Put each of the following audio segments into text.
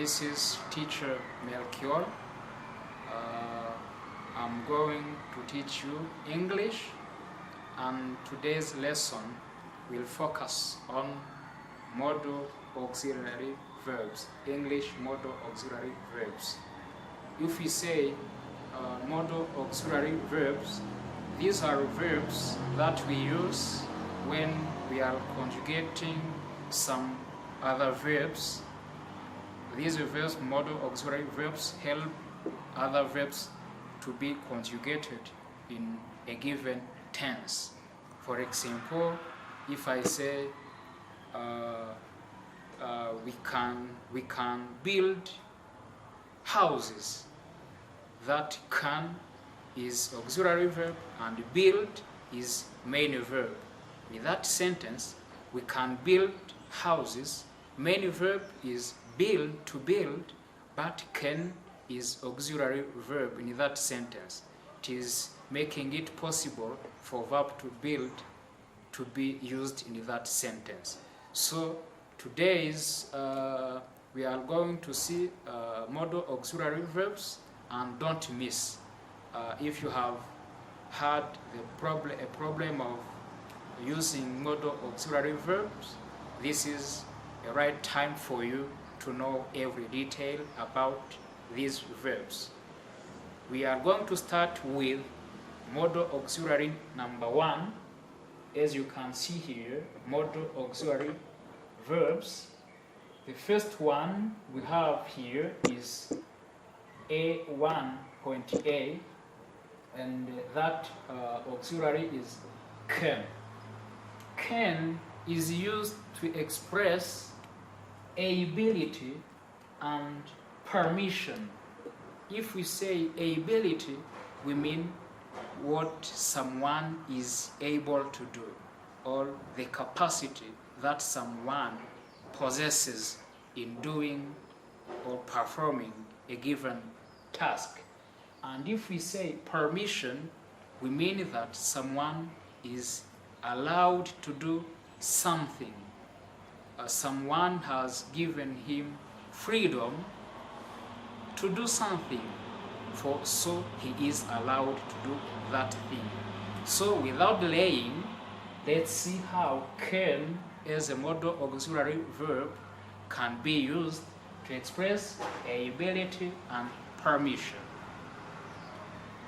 This is teacher Melchior. I'm going to teach you English, and today's lesson will focus on modal auxiliary verbs, English modal auxiliary verbs. If we say modal auxiliary verbs, these are verbs that we use when we are conjugating some other verbs. These verbs, modal auxiliary verbs, help other verbs to be conjugated in a given tense. For example, if I say we can build houses, that can is auxiliary verb and build is main verb. In that sentence, we can build houses. Main verb is build, to build, but can is auxiliary verb in that sentence. It is making it possible for verb to build to be used in that sentence. So today's we are going to see modal auxiliary verbs, and don't miss. If you have had a problem of using modal auxiliary verbs, this is the right time for you to know every detail about these verbs. We are going to start with modal auxiliary number 1. As you can see here, modal auxiliary verbs. The first one we have here is A1.A, and that auxiliary is can. Can is used to express ability and permission. If we say ability, we mean what someone is able to do, or the capacity that someone possesses in doing or performing a given task. And if we say permission, we mean that someone is allowed to do something. Someone has given him freedom to do something, so he is allowed to do that thing. So without delaying, let's see how can as a modal auxiliary verb can be used to express ability and permission.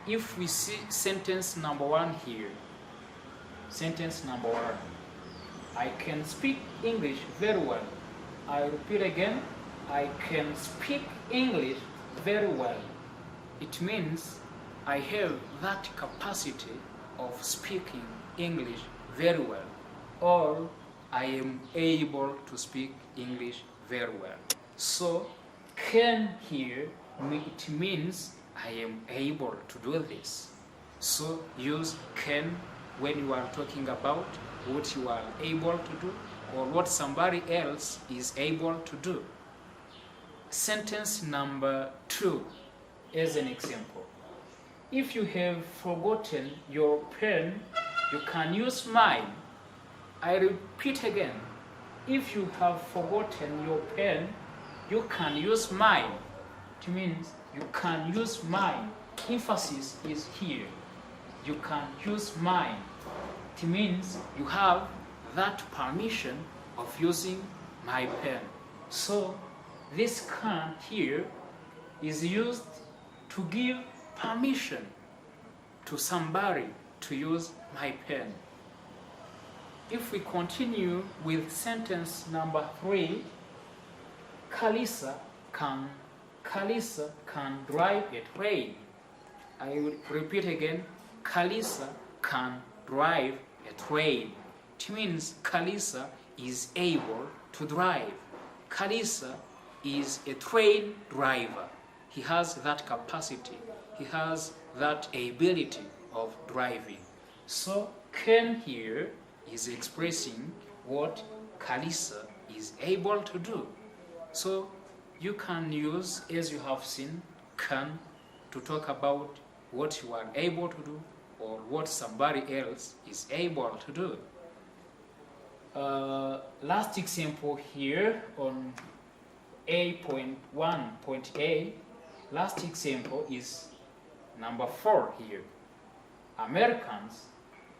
If we see sentence number 1 here, sentence number 1, I can speak English very well. I repeat again, I can speak English very well. It means I have that capacity of speaking English very well, or I am able to speak English very well. So can here, it means I am able to do this. So use can when you are talking about what you are able to do or what somebody else is able to do. Sentence number 2 as an example. If you have forgotten your pen, you can use mine. I repeat again. If you have forgotten your pen, you can use mine. It means you can use mine. Emphasis is here. You can use mine. It means you have that permission of using my pen. So this can here is used to give permission to somebody to use my pen. If we continue with sentence number 3, Kalisa can drive a train. I will repeat again, Kalisa can drive a train. It means Kalisa is able to drive. Kalisa is a train driver. He has that capacity. He has that ability of driving. So can here is expressing what Kalisa is able to do. So you can use, as you have seen, can to talk about what you are able to do or what somebody else is able to do. Last example here on A.1.A. Last example is number 4 here. Americans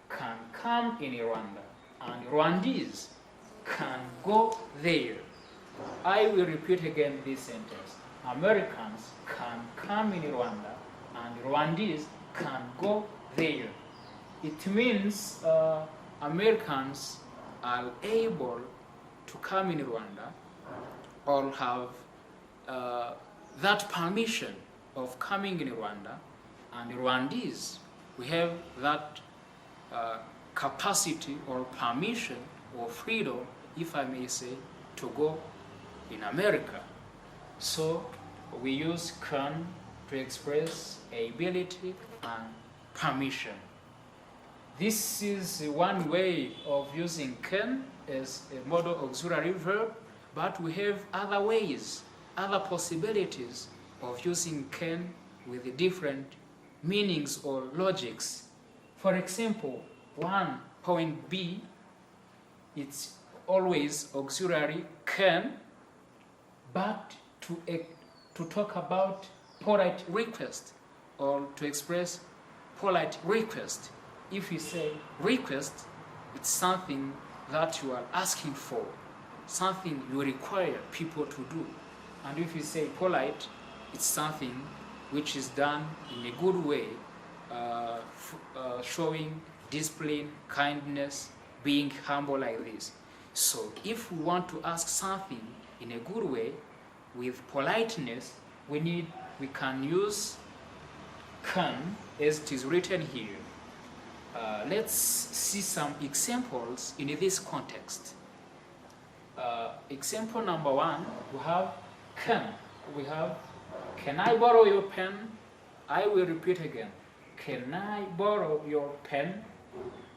can come in Rwanda and Rwandese can go there. I will repeat again this sentence. Americans can come in Rwanda and Rwandese can go there. It means Americans are able to come in Rwanda or have that permission of coming in Rwanda, and Rwandese, we have that capacity or permission or freedom, if I may say, to go in America. So we use can to express ability and permission. This is one way of using can as a modal auxiliary verb, but we have other ways, other possibilities of using can with different meanings or logics. For example, 1.b, it's always auxiliary can, but to talk about polite request or to express polite request. If you say request, it's something that you are asking for, something you require people to do. And if you say polite, it's something which is done in a good way, showing discipline, kindness, being humble like this. So if we want to ask something in a good way with politeness, we can use can as it is written here. Let's see some examples in this context. Example number 1, we have can. We have, can I borrow your pen? I will repeat again. Can I borrow your pen?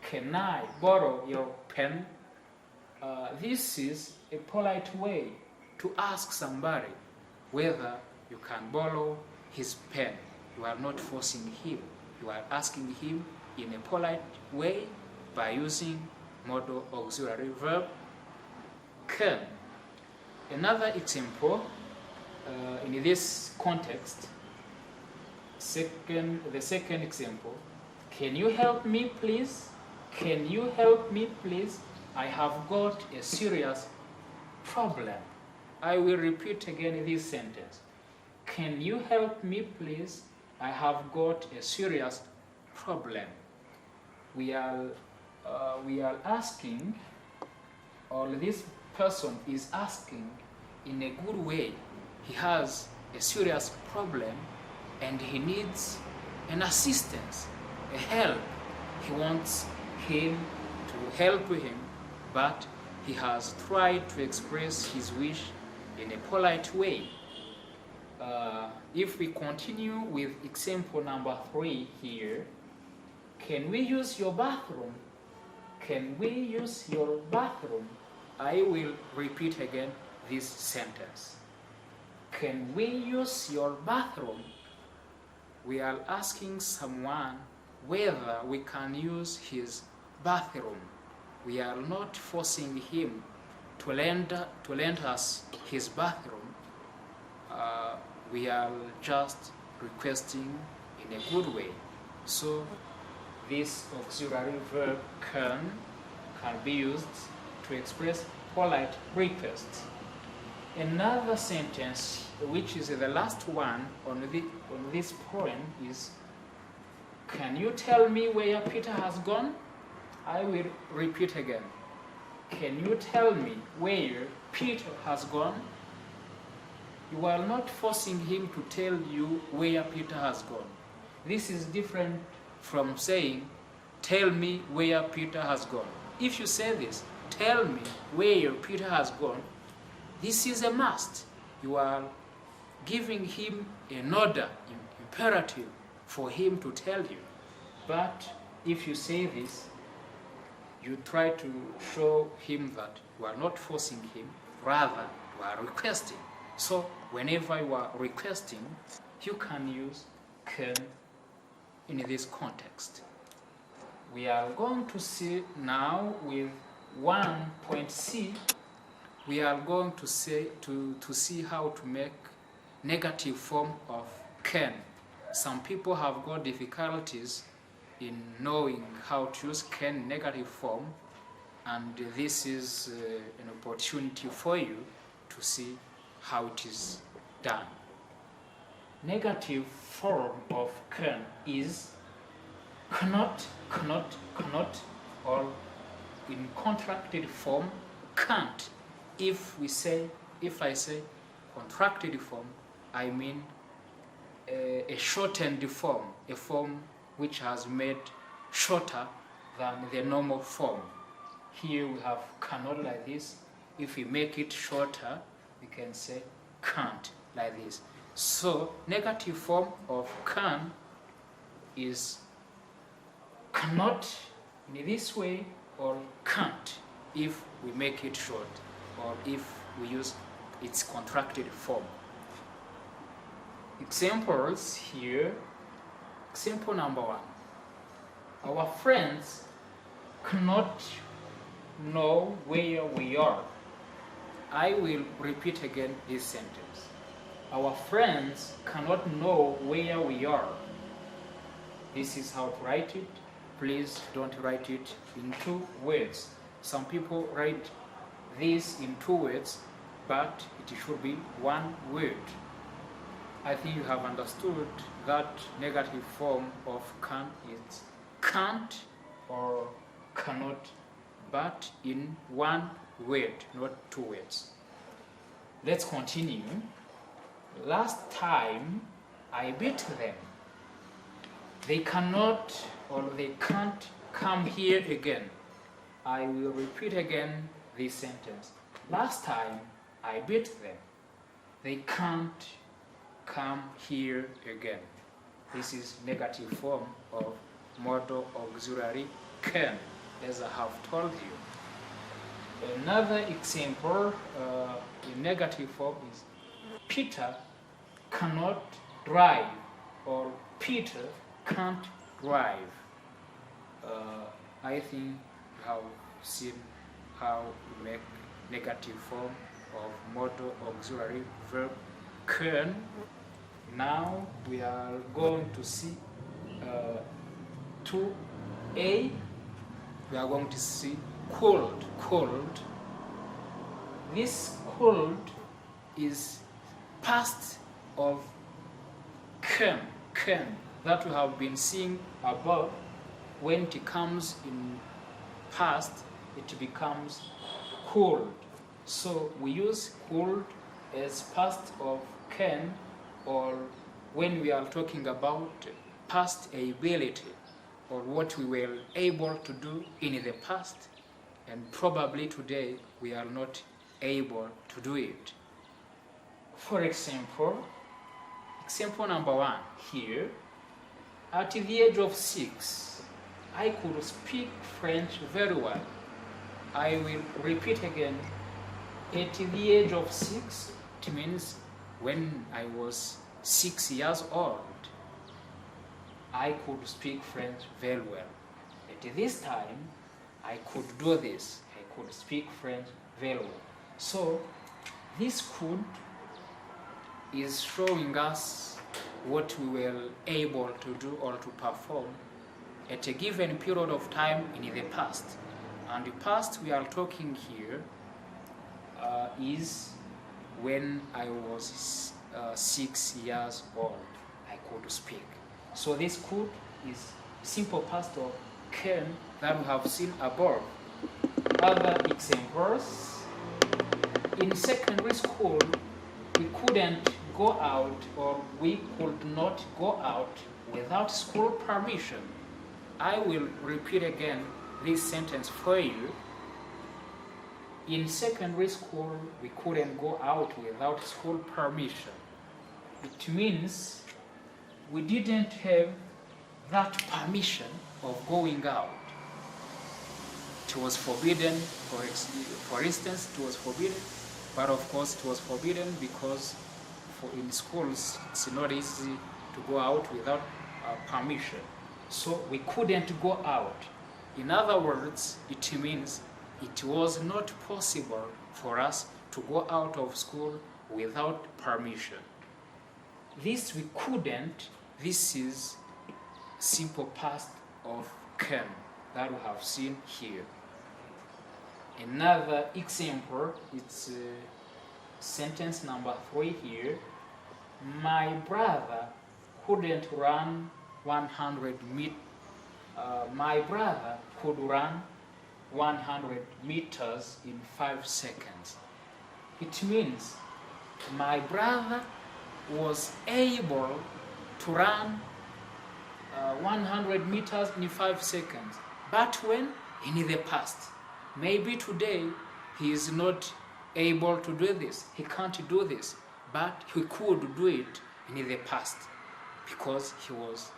Can I borrow your pen? This is a polite way to ask somebody whether you can borrow his pen. You are not forcing him. You are asking him in a polite way by using modal auxiliary verb can. Another example in this context, the second example, can you help me please? Can you help me please? I have got a serious problem. I will repeat again this sentence. Can you help me please? I have got a serious problem. We are asking, or this person is asking in a good way. He has a serious problem and he needs an assistance, a help. He wants him to help him, but he has tried to express his wish in a polite way. If we continue with example number 3 here, can we use your bathroom? Can we use your bathroom? I will repeat again this sentence. Can we use your bathroom? We are asking someone whether we can use his bathroom. We are not forcing him to lend us his bathroom. We are just requesting in a good way. So this auxiliary verb can be used to express polite requests. Another sentence, which is the last one on this poem, is, can you tell me where Peter has gone? I will repeat again. Can you tell me where Peter has gone? You are not forcing him to tell you where Peter has gone. This is different from saying, tell me where Peter has gone. If you say this, tell me where Peter has gone, this is a must. You are giving him an order, imperative for him to tell you. But if you say this, you try to show him that you are not forcing him, rather you are requesting. So whenever you are requesting, you can use can in this context. We are going to see now with 1.c. we are going to see how to make negative form of can. Some people have got difficulties in knowing how to use can negative form, and this is an opportunity for you to see how it is done. Negative form of can is cannot, or in contracted form, can't. If I say contracted form, I mean a shortened form, a form which has made shorter than the normal form. Here we have cannot like this. If we make it shorter, we can say can't like this. So negative form of can is cannot in this way, or can't if we make it short, or if we use its contracted form. Examples here. Example number 1. Our friends cannot know where we are. I will repeat again this sentence. Our friends cannot know where we are. This is how to write it. Please don't write it in 2 words. Some people write this in 2 words, but it should be 1 word. I think you have understood that negative form of can is can't or cannot, but in 1 word, not 2 words. Let's continue. Last time I beat them. They cannot or they can't come here again. I will repeat again this sentence. Last time I beat them. They can't come here again. This is negative form of modal auxiliary can, as I have told you. Another example in negative form is Peter cannot drive, or Peter can't drive. I think you have seen how to make negative form of modal auxiliary verb can. Now we are going to see 2a. We are going to see cold. This cold is past of can that we have been seeing above. When it comes in past, it becomes cold. So we use cold as past of can, or when we are talking about past ability, or what we were able to do in the past, and probably today we are not able to do it. For example, example number 1 here. At the age of 6, I could speak French very well. I will repeat again. At the age of 6, it means when I was 6 years old, I could speak French very well. At this time, I could do this. I could speak French very well. So, this could is showing us what we were able to do or to perform at a given period of time in the past. And the past we are talking here is when I was 6 years old, I could speak. So this could is simple past of can that we have seen above. Other examples, in secondary school, we couldn't go out, or we could not go out without school permission. I will repeat again this sentence for you. In secondary school, we couldn't go out without school permission. It means we didn't have that permission of going out. It was forbidden, for instance, it was forbidden, but of course it was forbidden because in schools it's not easy to go out without permission. So we couldn't go out. In other words, it means it was not possible for us to go out of school without permission. This we couldn't. This is simple past of can that we have seen here. Another example, it's sentence number 3 here. My brother couldn't run 100 meters. My brother could run 100 meters in 5 seconds. It means my brother was able to run 100 meters in 5 seconds. But when? In the past. Maybe today he is not able to do this. He can't do this. But he could do it in the past because he was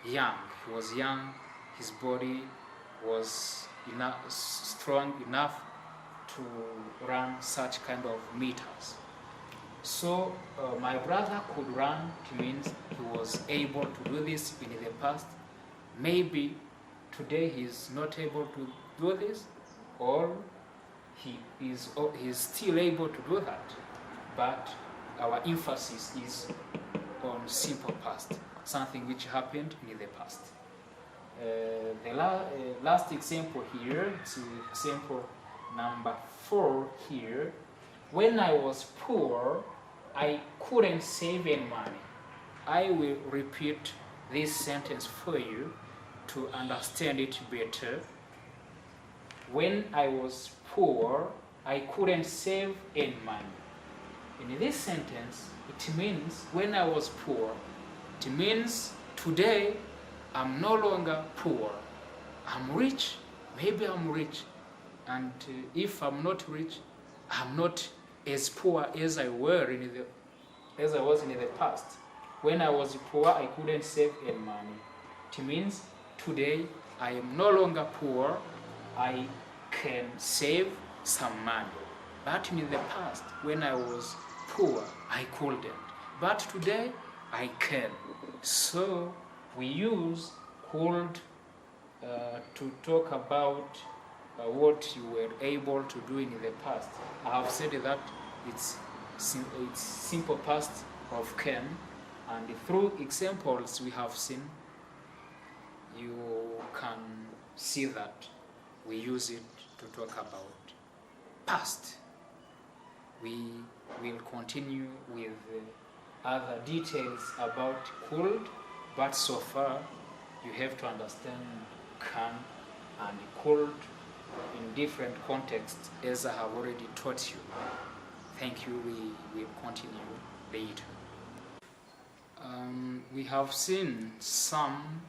young. He was young. His body was strong enough to run such kind of meters. So my brother could run. It means he was able to do this in the past. Maybe today he is not able to do this, or he is still able to do that. But our emphasis is on simple past, something which happened in the past. The last example here, it's example number 4 here. When I was poor, I couldn't save any money. I will repeat this sentence for you to understand it better. When I was poor, I couldn't save any money. In this sentence, it means when I was poor, it means today I'm no longer poor. I'm rich. Maybe I'm rich. And if I'm not rich, I'm not as poor as I was in the past. When I was poor, I couldn't save any money. It means today I am no longer poor. I can save some money. But in the past, when I was poor, I couldn't. But today I can. So we use could to talk about what you were able to do in the past. I have said that it's simple past of can, and through examples we have seen, you can see that we use it to talk about past. We will continue with other details about could, but so far you have to understand can and could in different contexts, as I have already taught you. Thank you. We will continue later. We have seen some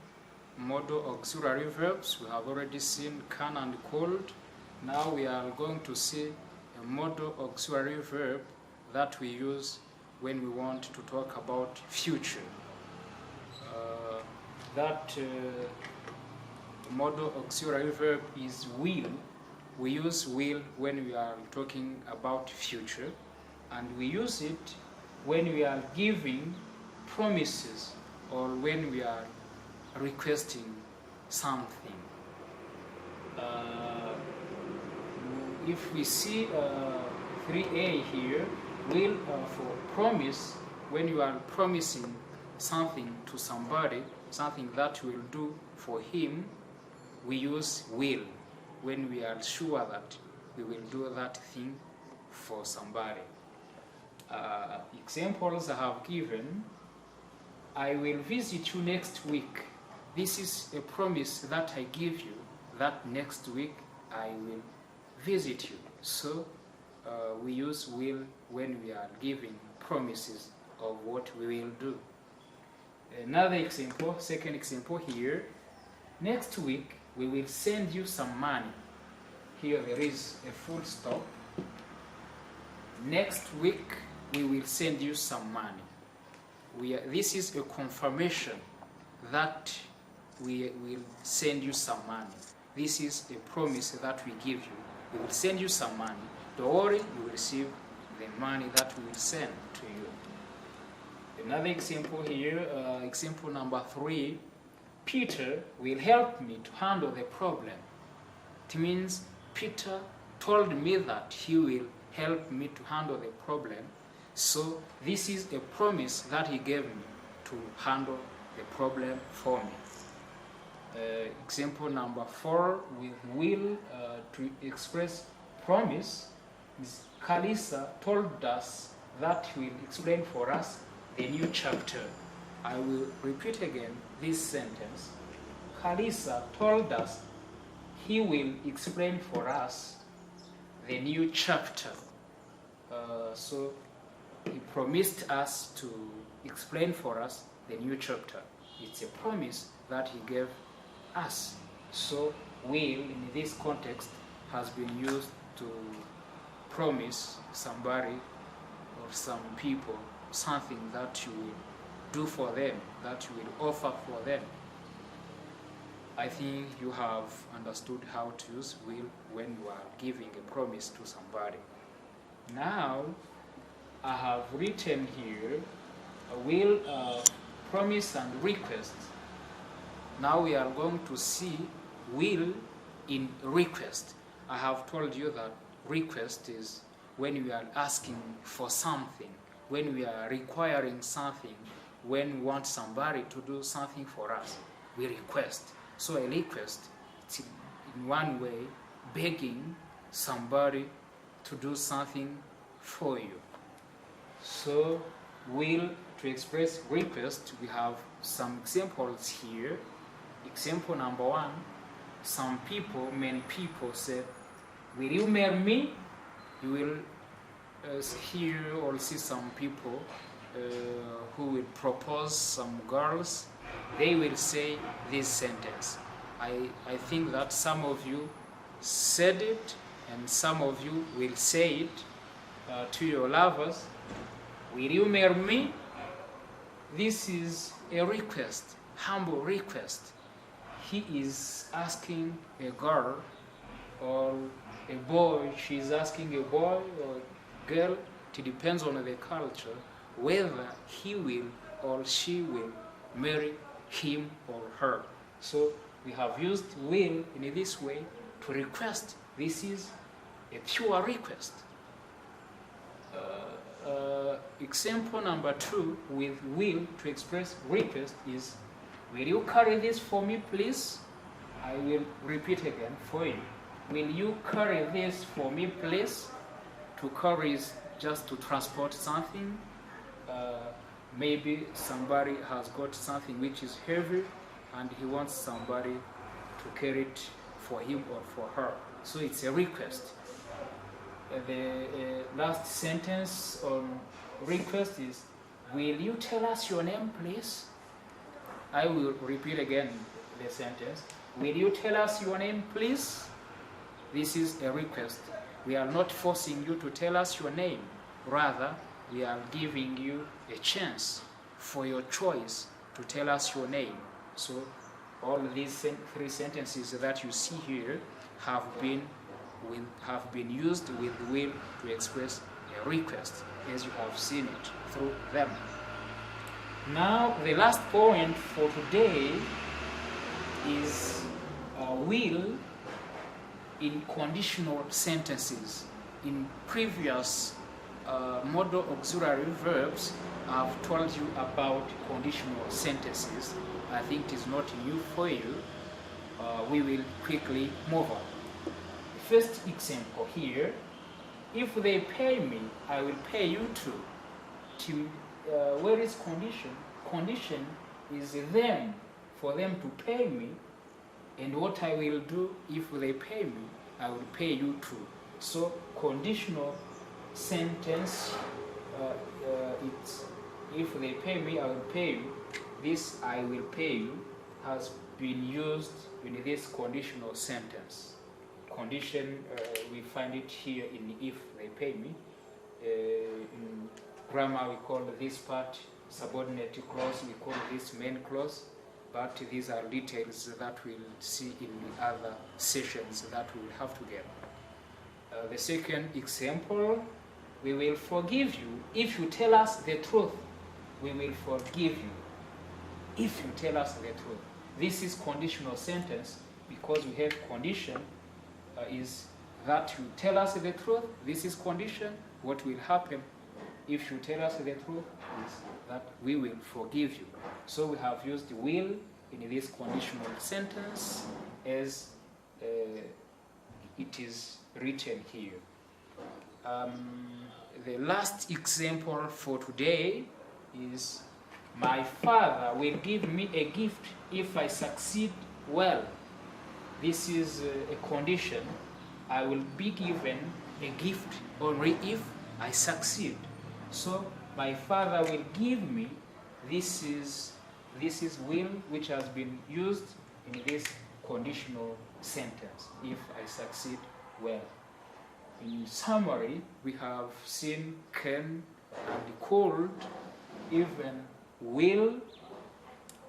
modal auxiliary verbs. We have already seen can and could. Now we are going to see a modal auxiliary verb that we use when we want to talk about future. That modal auxiliary verb is will. We use will when we are talking about future, and we use it when we are giving promises or when we are requesting something. If we see 3a here, will for promise, when you are promising something to somebody, something that you will do for him, we use will when we are sure that we will do that thing for somebody. Examples I have given: I will visit you next week. This is a promise that I give you that next week I will visit you. So we use will when we are giving promises of what we will do. Another example, second example here: next week we will send you some money. Here there is a full stop. Next week we will send you some money. This is a confirmation that we will send you some money. This is a promise that we give you. We will send you some money. Don't worry, you will receive the money that we will send to you. Another example here, example number 3. Peter will help me to handle the problem. It means Peter told me that he will help me to handle the problem. So this is a promise that he gave me to handle the problem for me. Example number 4, with will to express promise, Ms. Kalisa told us that he will explain for us the new chapter. I will repeat again this sentence. Kalisa told us he will explain for us the new chapter. So he promised us to explain for us the new chapter. It's a promise that he gave us. So will in this context has been used to promise somebody or some people something that you will do for them, that you will offer for them. I think you have understood how to use will when you are giving a promise to somebody. Now I have written here a will, promise and request. Now we are going to see will in request. I have told you that request is when we are asking for something, when we are requiring something, when we want somebody to do something for us, we request. So a request, it's in one way begging somebody to do something for you. So will to express request, we have some examples here. Example number 1, some people, many people said, will you marry me? You will hear or see some people who will propose some girls. They will say this sentence. I think that some of you said it and some of you will say it to your lovers. Will you marry me? This is a request, humble request. He is asking a girl or a boy, she is asking a boy or girl, it depends on the culture, whether he will or she will marry him or her. So we have used will in this way to request. This is a pure request. Example number 2 with will to express request is, will you carry this for me, please? I will repeat again for you. Will you carry this for me, please? To carry is just to transport something. Maybe somebody has got something which is heavy and he wants somebody to carry it for him or for her. So it's a request. The last sentence on request is, will you tell us your name, please? I will repeat again the sentence. Will you tell us your name, please? This is a request. We are not forcing you to tell us your name. Rather, we are giving you a chance for your choice to tell us your name. So all these 3 sentences that you see here have been used with will to express a request, as you have seen it through them. Now the last point for today is will in conditional sentences. In previous modal auxiliary verbs, I've told you about conditional sentences. I think it is not new for you. We will quickly move on. First example here, if they pay me, I will pay you too. Where is condition? Condition is them, for them to pay me, and what I will do if they pay me, I will pay you too. So conditional sentence, it's if they pay me, I will pay you. This I will pay you has been used in this conditional sentence. Condition, we find it here in if they pay me. In grammar, we call this part subordinate clause, we call this main clause, but these are details that we'll see in the other sessions that we will have together. The second example, we will forgive you if you tell us the truth. We will forgive you if you tell us the truth. This is conditional sentence because we have condition is that you tell us the truth. This is condition. What will happen if you tell us the truth is that we will forgive you. So we have used will in this conditional sentence as it is written here. The last example for today is, my father will give me a gift if I succeed well. This is a condition. I will be given a gift only if I succeed. So my father will give me. This is will, which has been used in this conditional sentence, if I succeed well. In summary, we have seen can and could, even will,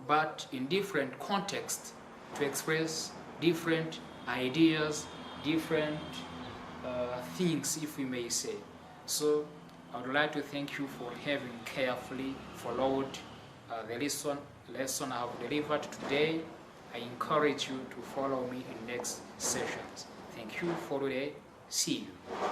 but in different contexts to express different ideas, different things, if we may say. So I would like to thank you for having carefully followed the lesson I have delivered today. I encourage you to follow me in next sessions. Thank you for today. See you.